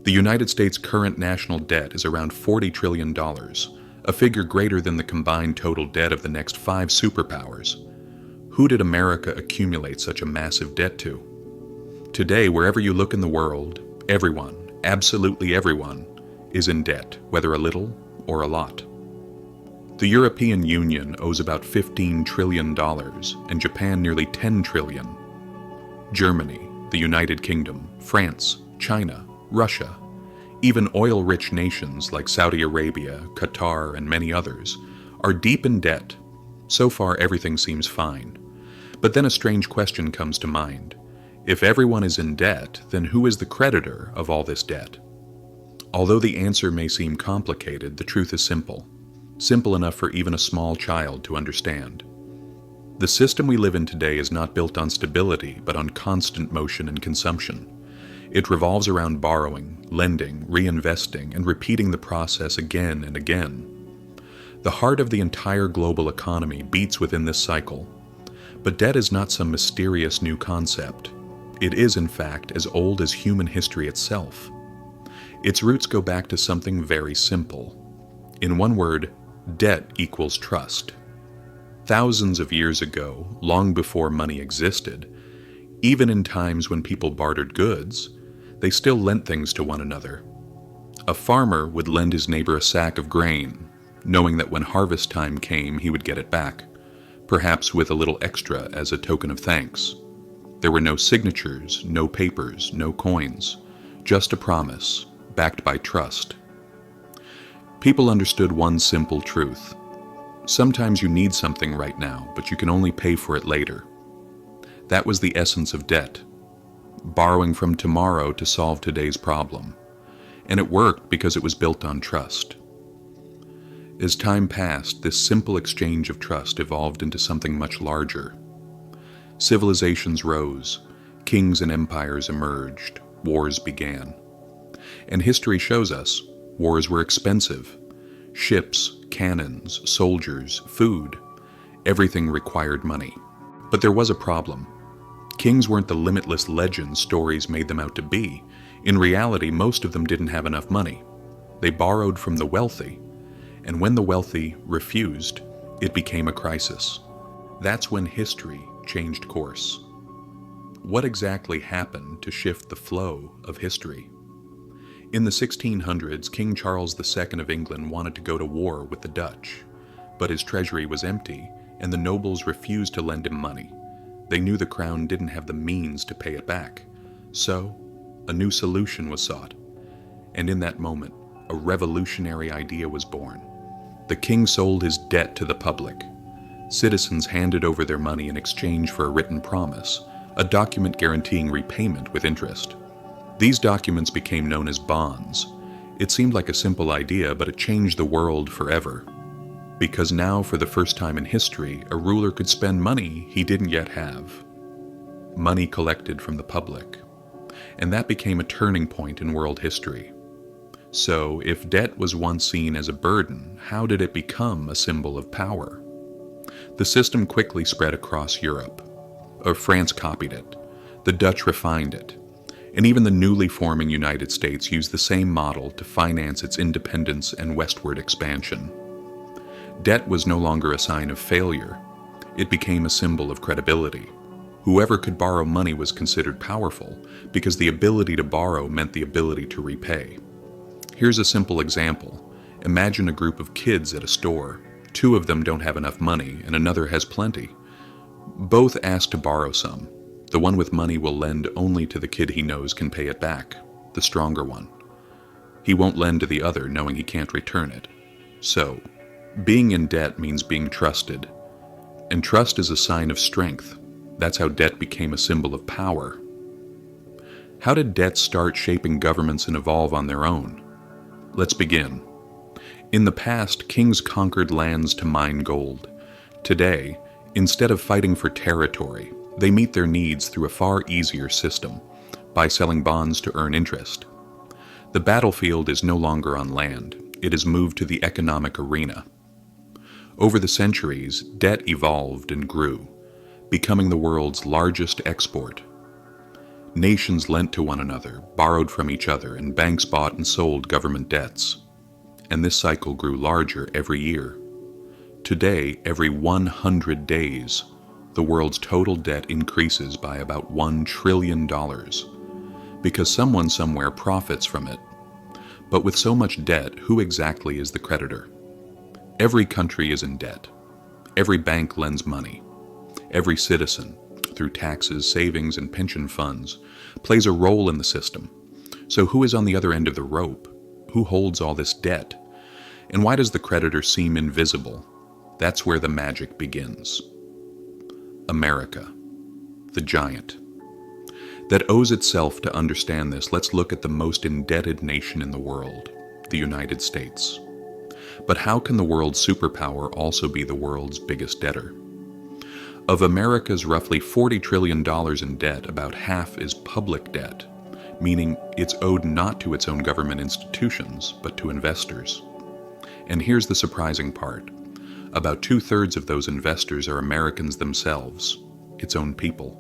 The United States' current national debt is around $40 trillion, a figure greater than the combined total debt of the next 5 superpowers. Who did America accumulate such a massive debt to? Today, wherever you look in the world, everyone, absolutely everyone, is in debt, whether a little or a lot. The European Union owes about $15 trillion and Japan nearly $10 trillion. Germany, the United Kingdom, France, China, Russia, even oil-rich nations like Saudi Arabia, Qatar, and many others are deep in debt. So far, everything seems fine. But then a strange question comes to mind. If everyone is in debt, then who is the creditor of all this debt? Although the answer may seem complicated, the truth is simple. Simple enough for even a small child to understand. The system we live in today is not built on stability, but on constant motion and consumption. It revolves around borrowing, lending, reinvesting, and repeating the process again and again. The heart of the entire global economy beats within this cycle. But debt is not some mysterious new concept. It is, in fact, as old as human history itself. Its roots go back to something very simple. In one word, debt equals trust. Thousands of years ago, long before money existed, even in times when people bartered goods, they still lent things to one another. A farmer would lend his neighbor a sack of grain, knowing that when harvest time came, he would get it back, perhaps with a little extra as a token of thanks. There were no signatures, no papers, no coins, just a promise, backed by trust. People understood one simple truth. Sometimes you need something right now, but you can only pay for it later. That was the essence of debt. Borrowing from tomorrow to solve today's problem. And it worked because it was built on trust. As time passed, this simple exchange of trust evolved into something much larger. Civilizations rose, kings and empires emerged, wars began. And history shows us, wars were expensive. Ships, cannons, soldiers, food, everything required money. But there was a problem. Kings weren't the limitless legends stories made them out to be. In reality, most of them didn't have enough money. They borrowed from the wealthy, and when the wealthy refused, it became a crisis. That's when history changed course. What exactly happened to shift the flow of history? In the 1600s, King Charles II of England wanted to go to war with the Dutch, but his treasury was empty, and the nobles refused to lend him money. They knew the crown didn't have the means to pay it back. So, a new solution was sought. And in that moment, a revolutionary idea was born. The king sold his debt to the public. Citizens handed over their money in exchange for a written promise, a document guaranteeing repayment with interest. These documents became known as bonds. It seemed like a simple idea, but it changed the world forever. Because now, for the first time in history, a ruler could spend money he didn't yet have. Money collected from the public. And that became a turning point in world history. So, if debt was once seen as a burden, how did it become a symbol of power? The system quickly spread across Europe. France copied it. The Dutch refined it. And even the newly forming United States used the same model to finance its independence and westward expansion. Debt was no longer a sign of failure. It became a symbol of credibility. Whoever could borrow money was considered powerful because the ability to borrow meant the ability to repay. Here's a simple example. Imagine a group of kids at a store. 2 of them don't have enough money and another has plenty. Both ask to borrow some. The one with money will lend only to the kid he knows can pay it back, the stronger one. He won't lend to the other knowing he can't return it. So, being in debt means being trusted. And trust is a sign of strength. That's how debt became a symbol of power. How did debt start shaping governments and evolve on their own? Let's begin. In the past, kings conquered lands to mine gold. Today, instead of fighting for territory, they meet their needs through a far easier system, by selling bonds to earn interest. The battlefield is no longer on land. It has moved to the economic arena. Over the centuries, debt evolved and grew, becoming the world's largest export. Nations lent to one another, borrowed from each other, and banks bought and sold government debts. And this cycle grew larger every year. Today, every 100 days, the world's total debt increases by about $1 trillion, because someone somewhere profits from it. But with so much debt, who exactly is the creditor? Every country is in debt. Every bank lends money. Every citizen, through taxes, savings, and pension funds, plays a role in the system. So who is on the other end of the rope? Who holds all this debt? And why does the creditor seem invisible? That's where the magic begins. America, the giant. That owes itself to understand this. Let's look at the most indebted nation in the world, the United States. But how can the world's superpower also be the world's biggest debtor? Of America's roughly $40 trillion in debt, about half is public debt, meaning it's owed not to its own government institutions, but to investors. And here's the surprising part. About 2/3 of those investors are Americans themselves, its own people.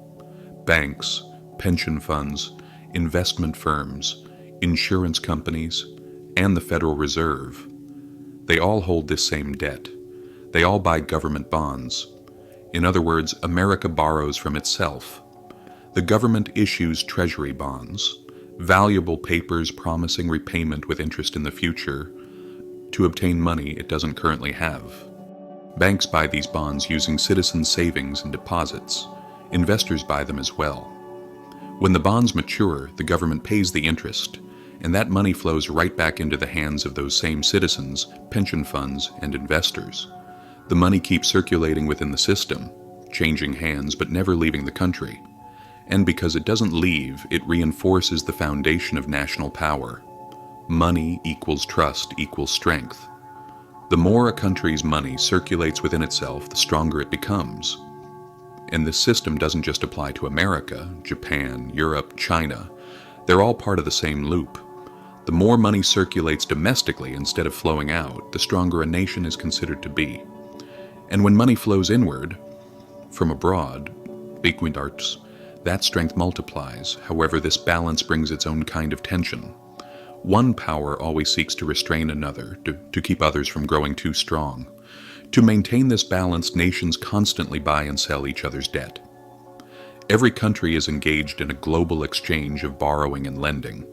Banks, pension funds, investment firms, insurance companies, and the Federal Reserve. They all hold this same debt. They all buy government bonds. In other words, America borrows from itself. The government issues treasury bonds, valuable papers promising repayment with interest in the future, to obtain money it doesn't currently have. Banks buy these bonds using citizens' savings and deposits. Investors buy them as well. When the bonds mature, the government pays the interest, and that money flows right back into the hands of those same citizens, pension funds, and investors. The money keeps circulating within the system, changing hands but never leaving the country. And because it doesn't leave, it reinforces the foundation of national power. Money equals trust equals strength. The more a country's money circulates within itself, the stronger it becomes. And this system doesn't just apply to America, Japan, Europe, China. They're all part of the same loop. The more money circulates domestically instead of flowing out, the stronger a nation is considered to be. And when money flows inward, from abroad, bequindarts, that strength multiplies. However, this balance brings its own kind of tension. One power always seeks to restrain another, to keep others from growing too strong. To maintain this balance, nations constantly buy and sell each other's debt. Every country is engaged in a global exchange of borrowing and lending.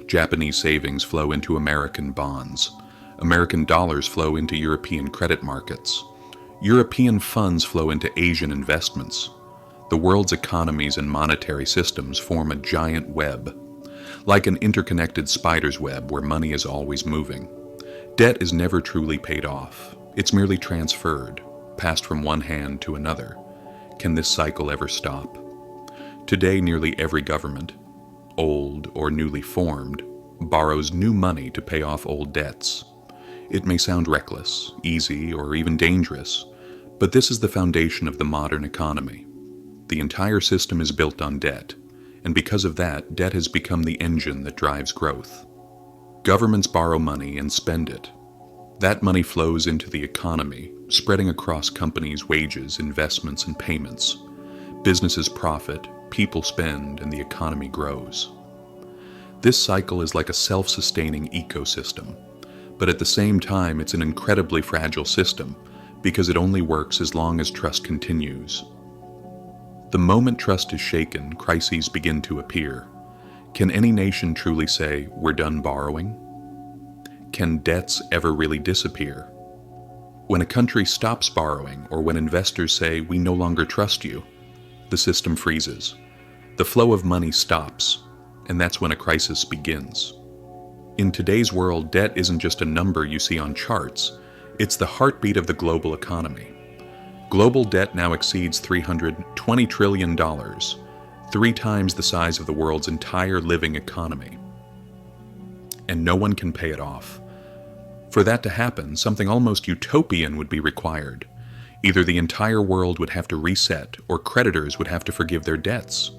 Japanese savings flow into American bonds. American dollars flow into European credit markets. European funds flow into Asian investments. The world's economies and monetary systems form a giant web, like an interconnected spider's web where money is always moving. Debt is never truly paid off. It's merely transferred, passed from one hand to another. Can this cycle ever stop? Today, nearly every government, old or newly formed, borrows new money to pay off old debts. It may sound reckless, easy, or even dangerous, but this is the foundation of the modern economy. The entire system is built on debt, and because of that, debt has become the engine that drives growth. Governments borrow money and spend it. That money flows into the economy, spreading across companies' wages, investments, and payments. Businesses profit, people spend, and the economy grows. This cycle is like a self-sustaining ecosystem, but at the same time it's an incredibly fragile system because it only works as long as trust continues. The moment trust is shaken, crises begin to appear. Can any nation truly say, "We're done borrowing"? Can debts ever really disappear? When a country stops borrowing, or when investors say, "We no longer trust you," the system freezes. The flow of money stops, and that's when a crisis begins. In today's world, debt isn't just a number you see on charts. It's the heartbeat of the global economy. Global debt now exceeds $320 trillion, 3 times the size of the world's entire living economy. And no one can pay it off. For that to happen, something almost utopian would be required. Either the entire world would have to reset, or creditors would have to forgive their debts.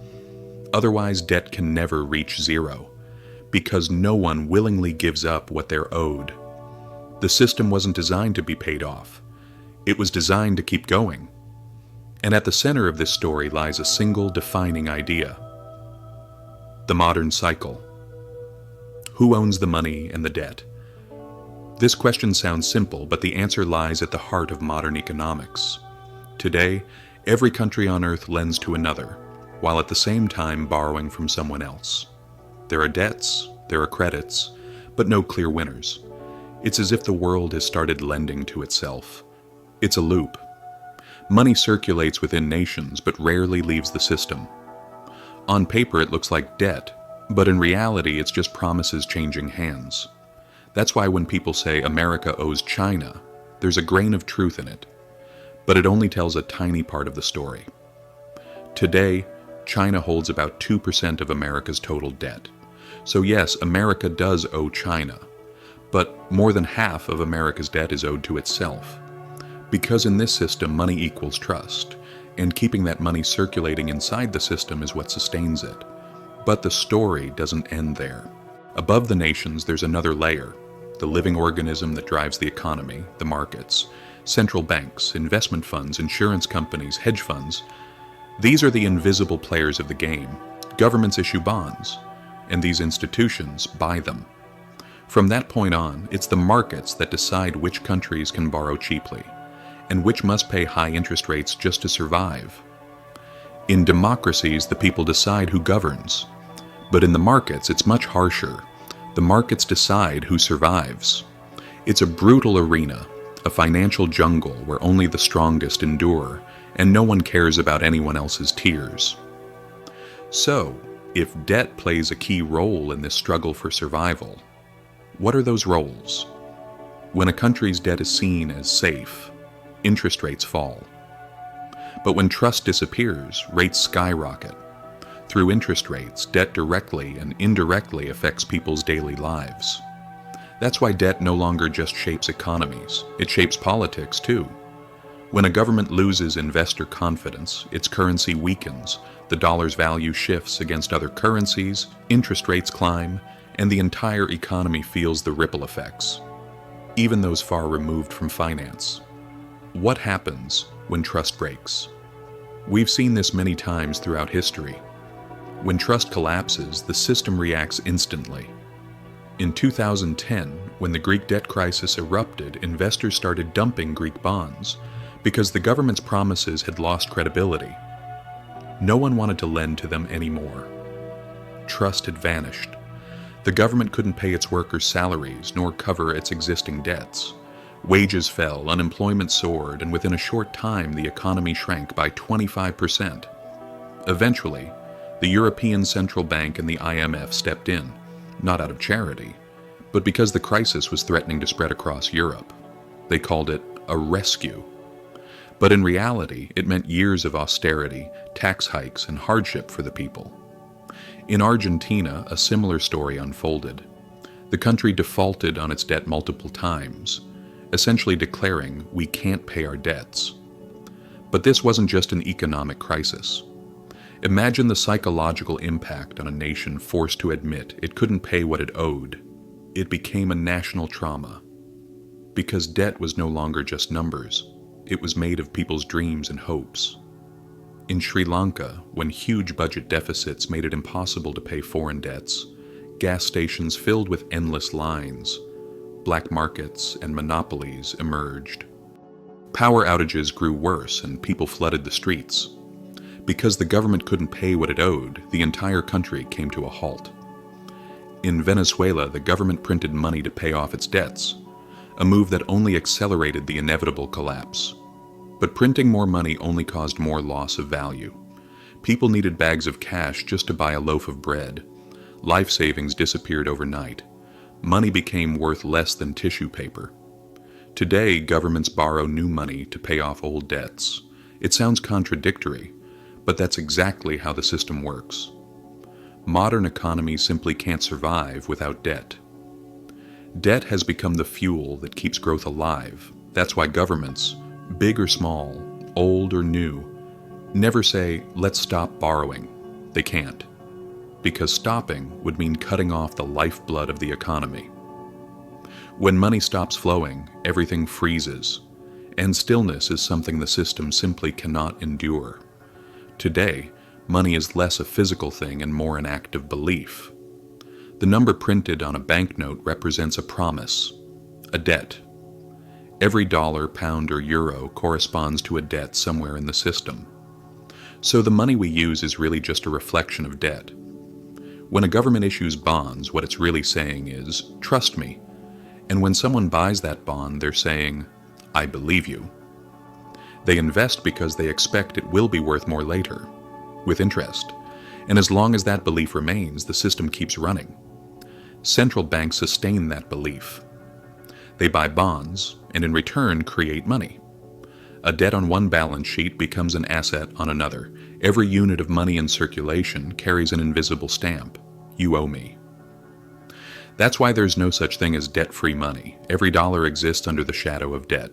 Otherwise, debt can never reach zero, because no one willingly gives up what they're owed. The system wasn't designed to be paid off. It was designed to keep going. And at the center of this story lies a single defining idea. The modern cycle. Who owns the money and the debt? This question sounds simple, but the answer lies at the heart of modern economics. Today, every country on earth lends to another, while at the same time borrowing from someone else. There are debts, there are credits, but no clear winners. It's as if the world has started lending to itself. It's a loop. Money circulates within nations, but rarely leaves the system. On paper, it looks like debt, but in reality, it's just promises changing hands. That's why when people say America owes China, there's a grain of truth in it. But it only tells a tiny part of the story. Today, China holds about 2% of America's total debt. So yes, America does owe China, but more than half of America's debt is owed to itself. Because in this system, money equals trust, and keeping that money circulating inside the system is what sustains it. But the story doesn't end there. Above the nations, there's another layer, the living organism that drives the economy, the markets, central banks, investment funds, insurance companies, hedge funds. These are the invisible players of the game. Governments issue bonds, and these institutions buy them. From that point on, it's the markets that decide which countries can borrow cheaply, and which must pay high interest rates just to survive. In democracies, the people decide who governs. But in the markets, it's much harsher. The markets decide who survives. It's a brutal arena, a financial jungle where only the strongest endure, and no one cares about anyone else's tears. So, if debt plays a key role in this struggle for survival, what are those roles? When a country's debt is seen as safe, interest rates fall. But when trust disappears, rates skyrocket. Through interest rates, debt directly and indirectly affects people's daily lives. That's why debt no longer just shapes economies, it shapes politics too. When a government loses investor confidence, its currency weakens, the dollar's value shifts against other currencies, interest rates climb, and the entire economy feels the ripple effects, even those far removed from finance. What happens when trust breaks? We've seen this many times throughout history. When trust collapses, the system reacts instantly. In 2010, when the Greek debt crisis erupted, investors started dumping Greek bonds because the government's promises had lost credibility. No one wanted to lend to them anymore. Trust had vanished. The government couldn't pay its workers' salaries nor cover its existing debts. Wages fell, unemployment soared, and within a short time the economy shrank by 25%. Eventually, the European Central Bank and the IMF stepped in, not out of charity, but because the crisis was threatening to spread across Europe. They called it a rescue. But in reality, it meant years of austerity, tax hikes, and hardship for the people. In Argentina, a similar story unfolded. The country defaulted on its debt multiple times, essentially declaring, "We can't pay our debts." But this wasn't just an economic crisis. Imagine the psychological impact on a nation forced to admit it couldn't pay what it owed. It became a national trauma. Because debt was no longer just numbers, it was made of people's dreams and hopes. In Sri Lanka, when huge budget deficits made it impossible to pay foreign debts, gas stations filled with endless lines, black markets and monopolies emerged. Power outages grew worse and people flooded the streets. Because the government couldn't pay what it owed, the entire country came to a halt. In Venezuela, the government printed money to pay off its debts, a move that only accelerated the inevitable collapse. But printing more money only caused more loss of value. People needed bags of cash just to buy a loaf of bread. Life savings disappeared overnight. Money became worth less than tissue paper. Today, governments borrow new money to pay off old debts. It sounds contradictory, but that's exactly how the system works. Modern economies simply can't survive without debt. Debt has become the fuel that keeps growth alive. That's why governments, big or small, old or new, never say, "Let's stop borrowing." They can't. Because stopping would mean cutting off the lifeblood of the economy. When money stops flowing, everything freezes, and stillness is something the system simply cannot endure. Today, Money is less a physical thing and more an act of belief. The number printed on a banknote represents a promise, a debt. Every dollar, pound, or euro corresponds to a debt somewhere in the system. So the money we use is really just a reflection of debt. When a government issues bonds, what it's really saying is, trust me. And when someone buys that bond, they're saying, I believe you. They invest because they expect it will be worth more later, with interest. And as long as that belief remains, the system keeps running. Central banks sustain that belief. They buy bonds, and in return create money. A debt on one balance sheet becomes an asset on another. Every unit of money in circulation carries an invisible stamp. You owe me. That's why there's no such thing as debt-free money. Every dollar exists under the shadow of debt,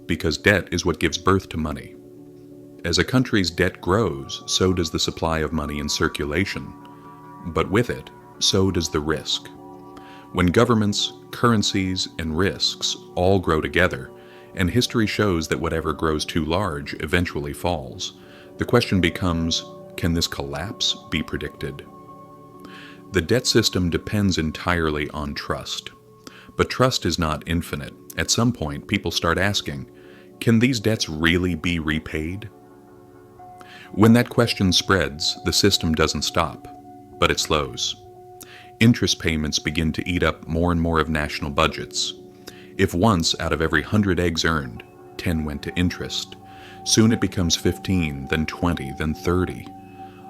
because debt is what gives birth to money. As a country's debt grows, so does the supply of money in circulation. But with it, so does the risk. When governments, currencies, and risks all grow together, and history shows that whatever grows too large eventually falls, the question becomes, can this collapse be predicted? The debt system depends entirely on trust. But trust is not infinite. At some point, people start asking, can these debts really be repaid? When that question spreads, the system doesn't stop, but it slows. Interest payments begin to eat up more and more of national budgets. If once out of every 100 eggs earned, 10 went to interest, soon it becomes 15, then 20, then 30,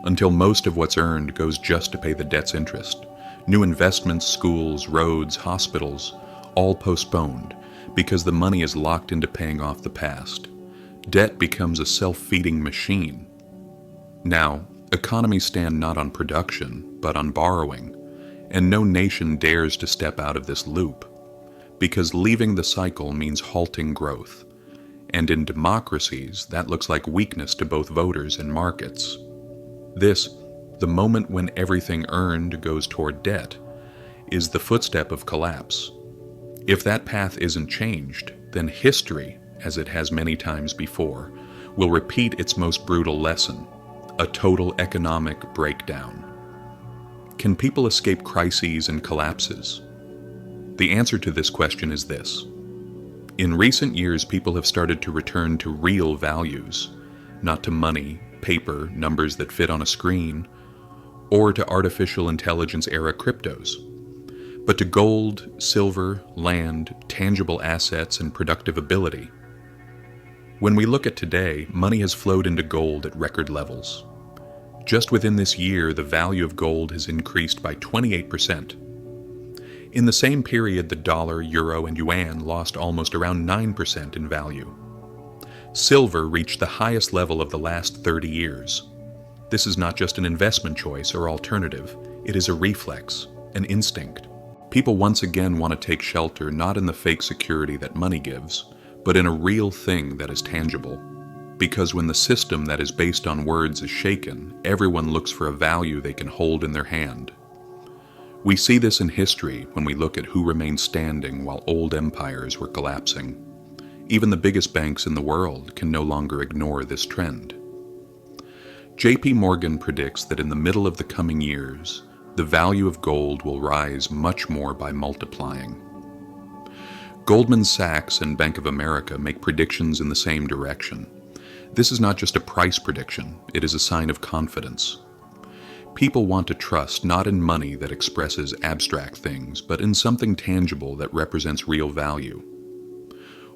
until most of what's earned goes just to pay the debt's interest. New investments, schools, roads, hospitals, all postponed because the money is locked into paying off the past. Debt becomes a self-feeding machine. Now, economies stand not on production, but on borrowing. And no nation dares to step out of this loop, because leaving the cycle means halting growth. And in democracies, that looks like weakness to both voters and markets. This, the moment when everything earned goes toward debt, is the footstep of collapse. If that path isn't changed, then history, as it has many times before, will repeat its most brutal lesson, a total economic breakdown. Can people escape crises and collapses? The answer to this question is this. In recent years, people have started to return to real values, not to money, paper, numbers that fit on a screen, or to artificial intelligence-era cryptos, but to gold, silver, land, tangible assets, and productive ability. When we look at today, money has flowed into gold at record levels. Just within this year, the value of gold has increased by 28%. In the same period, the dollar, euro, and yuan lost almost around 9% in value. Silver reached the highest level of the last 30 years. This is not just an investment choice or alternative, it is a reflex, an instinct. People once again want to take shelter not in the fake security that money gives, but in a real thing that is tangible. Because when the system that is based on words is shaken, everyone looks for a value they can hold in their hand. We see this in history when we look at who remained standing while old empires were collapsing. Even the biggest banks in the world can no longer ignore this trend. J.P. Morgan predicts that in the middle of the coming years, the value of gold will rise much more by multiplying. Goldman Sachs and Bank of America make predictions in the same direction. This is not just a price prediction, it is a sign of confidence. People want to trust not in money that expresses abstract things, but in something tangible that represents real value.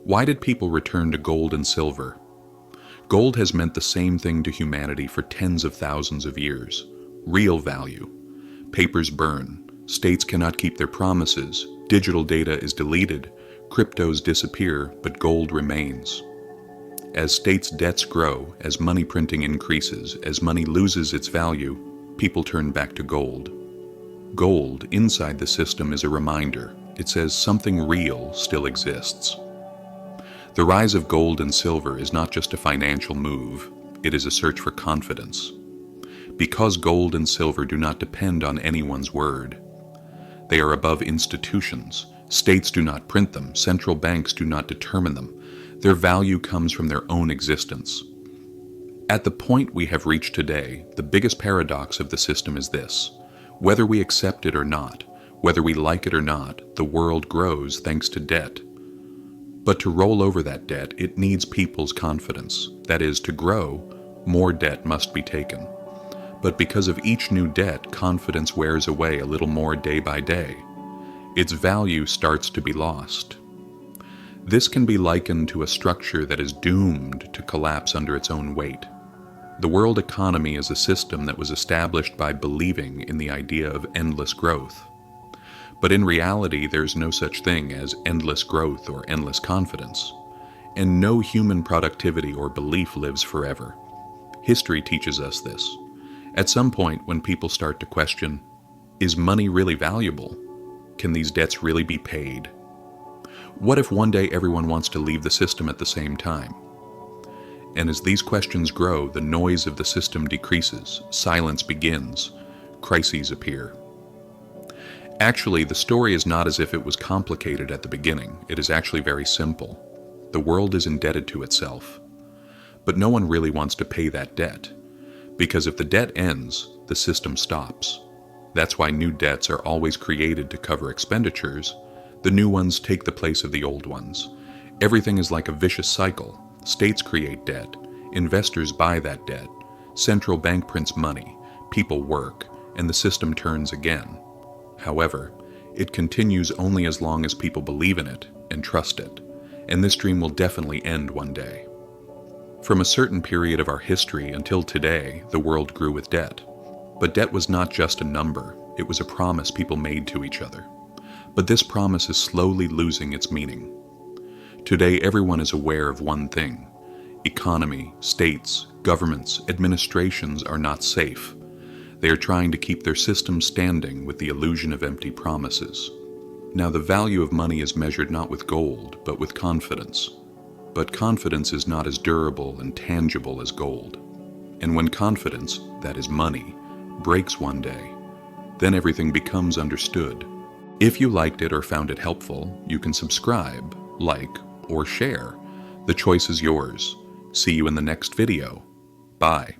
Why did people return to gold and silver? Gold has meant the same thing to humanity for tens of thousands of years. Real value. Papers burn, states cannot keep their promises, digital data is deleted, cryptos disappear, but gold remains. As states' debts grow, as money printing increases, as money loses its value, people turn back to gold. Gold, inside the system, is a reminder. It says something real still exists. The rise of gold and silver is not just a financial move, it is a search for confidence. Because gold and silver do not depend on anyone's word. They are above institutions. States do not print them, central banks do not determine them. Their value comes from their own existence. At the point we have reached today, the biggest paradox of the system is this. Whether we accept it or not, whether we like it or not, the world grows thanks to debt. But to roll over that debt, it needs people's confidence. That is, to grow, more debt must be taken. But because of each new debt, confidence wears away a little more day by day. Its value starts to be lost. This can be likened to a structure that is doomed to collapse under its own weight. The world economy is a system that was established by believing in the idea of endless growth. But in reality, there's no such thing as endless growth or endless confidence. And no human productivity or belief lives forever. History teaches us this. At some point, when people start to question, is money really valuable? Can these debts really be paid? What if one day everyone wants to leave the system at the same time? And as these questions grow, the noise of the system decreases, silence begins, crises appear. Actually, the story is not as if it was complicated at the beginning. It is actually very simple. The world is indebted to itself. But no one really wants to pay that debt. Because if the debt ends, the system stops. That's why new debts are always created to cover expenditures. The new ones take the place of the old ones. Everything is like a vicious cycle. States create debt. Investors buy that debt. Central bank prints money. People work. And the system turns again. However, it continues only as long as people believe in it and trust it. And this dream will definitely end one day. From a certain period of our history until today, the world grew with debt. But debt was not just a number. It was a promise people made to each other. But this promise is slowly losing its meaning. Today, everyone is aware of one thing. Economy, states, governments, administrations are not safe. They are trying to keep their systems standing with the illusion of empty promises. Now, the value of money is measured not with gold, but with confidence. But confidence is not as durable and tangible as gold. And when confidence, that is money, breaks one day, then everything becomes understood. If you liked it or found it helpful, you can subscribe, like, or share. The choice is yours. See you in the next video. Bye.